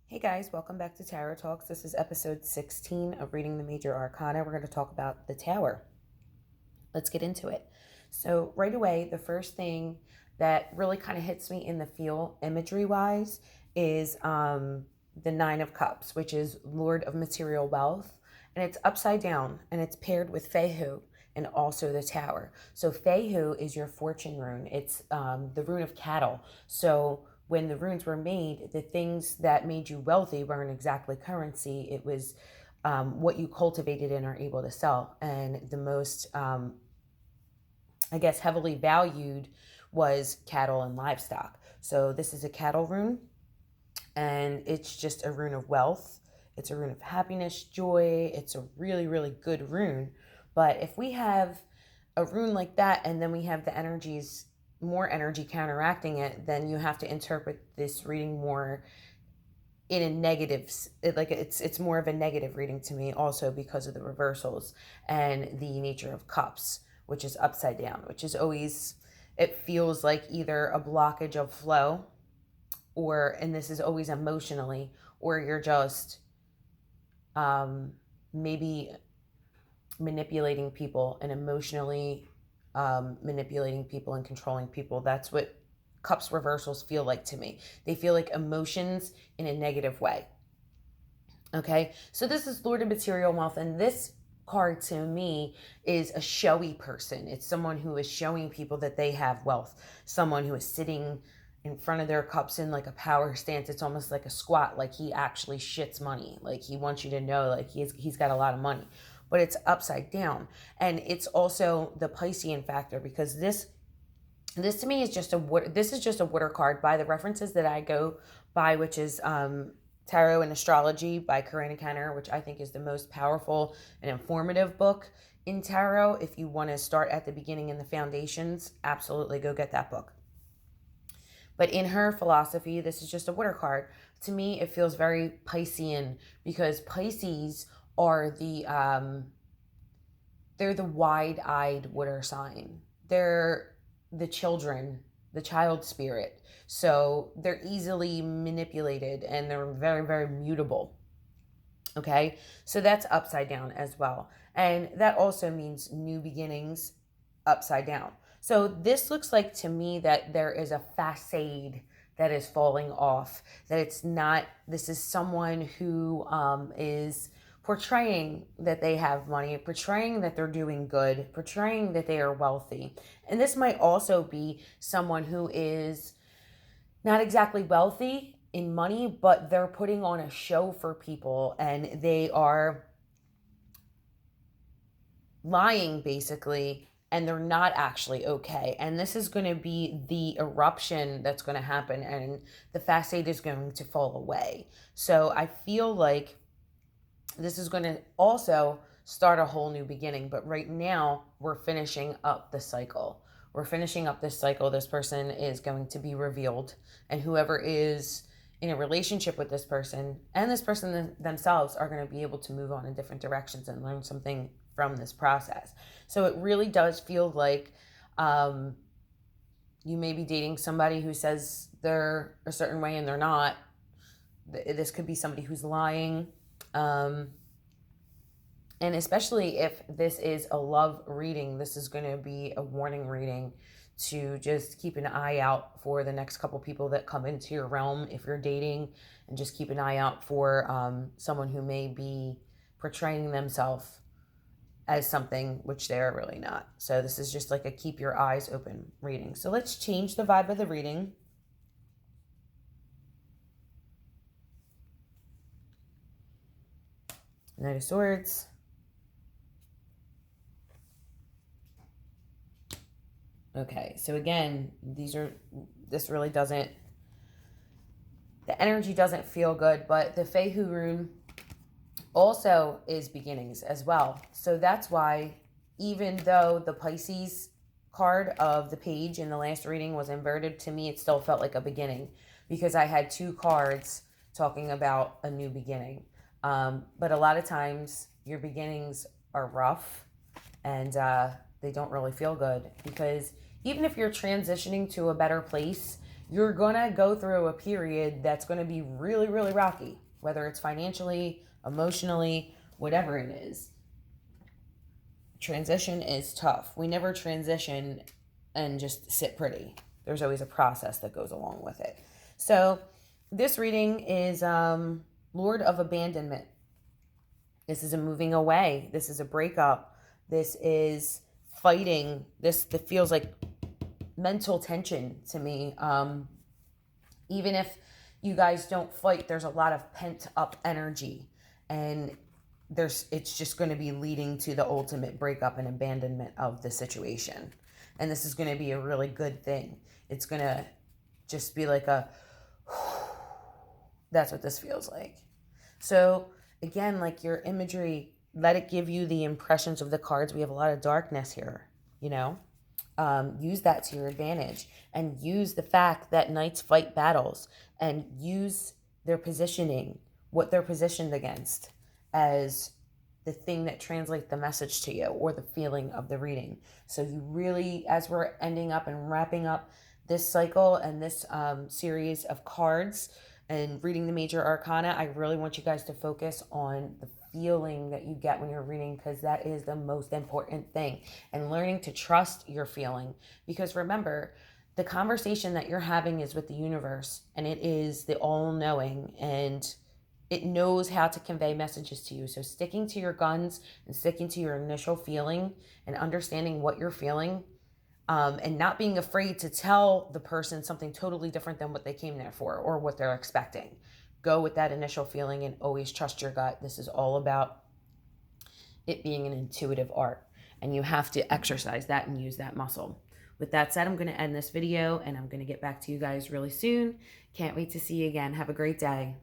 Hey guys, welcome back to Tarot Talks. This is episode 16 of Reading the Major Arcana. We're going to talk about the Tower. Let's get into it. So right away, the first thing that really kind of hits me in the feel imagery-wise is the Nine of Cups, which is Lord of Material Wealth. And it's upside down, and it's paired with Fehu and also the Tower. So Fehu is your fortune rune. It's the rune of cattle. So when the runes were made, the things that made you wealthy weren't exactly currency. It was what you cultivated and are able to sell. And the most, heavily valued was cattle and livestock. So this is a cattle rune, and it's just a rune of wealth. It's a rune of happiness, joy. It's a really, really good rune. But if we have a rune like that and then we have the energies, more energy counteracting it, then you have to interpret this reading more in a negative, it's more of a negative reading to me, also because of the reversals and the nature of cups, which is upside down, which is always, it feels like either a blockage of flow, or, and this is always emotionally, or you're just maybe manipulating people and emotionally manipulating people and controlling people. That's what cups reversals feel like to me. They feel like emotions in a negative way. Okay, so this is Lord of Material Wealth, and this card to me is a showy person. It's someone who is showing people that they have wealth, someone who is sitting in front of their cups in like a power stance. It's almost like a squat, like he actually shits money, like he wants you to know like he's got a lot of money, but it's upside down. And it's also the Piscean factor, because this to me is just a water card by the references that I go by, which is Tarot and Astrology by Arcana, which I think is the most powerful and informative book in tarot. If you want to start at the beginning and the foundations, absolutely go get that book. But in her philosophy, this is just a water card. To me, it feels very Piscean, because Pisces are they're the wide-eyed water sign. They're the children, the child spirit. So they're easily manipulated and they're very, very mutable. Okay, so that's upside down as well. And that also means new beginnings upside down. So this looks like to me that there is a facade that is falling off, that it's not, this is someone who is portraying that they have money, portraying that they're doing good, portraying that they are wealthy. And this might also be someone who is not exactly wealthy in money, but they're putting on a show for people and they are lying basically, and they're not actually okay. And this is going to be the eruption that's going to happen, and the facade is going to fall away. So I feel like this is going to also start a whole new beginning. But right now, we're finishing up the cycle. We're finishing up this cycle. This person is going to be revealed. And whoever is in a relationship with this person and this person themselves are going to be able to move on in different directions and learn something from this process. So it really does feel like you may be dating somebody who says they're a certain way and they're not. This could be somebody who's lying. And especially if this is a love reading, this is going to be a warning reading to just keep an eye out for the next couple people that come into your realm if you're dating, and just keep an eye out for someone who may be portraying themselves as something which they're really not. So this is just like a keep your eyes open reading. So let's change the vibe of the reading. Knight of Swords. Okay, so again, this really doesn't, the energy doesn't feel good, but the Fehu rune also is beginnings as well. So that's why, even though the Pisces card of the page in the last reading was inverted, to me it still felt like a beginning, because I had two cards talking about a new beginning. But a lot of times your beginnings are rough, and they don't really feel good, because even if you're transitioning to a better place, you're going to go through a period that's going to be really, really rocky, whether it's financially, emotionally, whatever it is. Transition is tough. We never transition and just sit pretty. There's always a process that goes along with it. So this reading is Lord of Abandonment. This is a moving away. This is a breakup. This is fighting. This feels like mental tension to me. Even if you guys don't fight, there's a lot of pent up energy, and it's just going to be leading to the ultimate breakup and abandonment of the situation. And this is going to be a really good thing. It's going to just be like that's what this feels like. So again, like your imagery, let it give you the impressions of the cards. We have a lot of darkness here, you know. Use that to your advantage, and use the fact that knights fight battles, and use their positioning, what they're positioned against, as the thing that translates the message to you or the feeling of the reading. So you really, as we're ending up and wrapping up this cycle and this series of cards and reading the major arcana, I really want you guys to focus on the feeling that you get when you're reading, because that is the most important thing, and learning to trust your feeling. Because remember, the conversation that you're having is with the universe, and it is the all-knowing, and it knows how to convey messages to you. So sticking to your guns and sticking to your initial feeling and understanding what you're feeling, and not being afraid to tell the person something totally different than what they came there for or what they're expecting. Go with that initial feeling and always trust your gut. This is all about it being an intuitive art, and you have to exercise that and use that muscle. With that said, I'm going to end this video, and I'm going to get back to you guys really soon. Can't wait to see you again. Have a great day.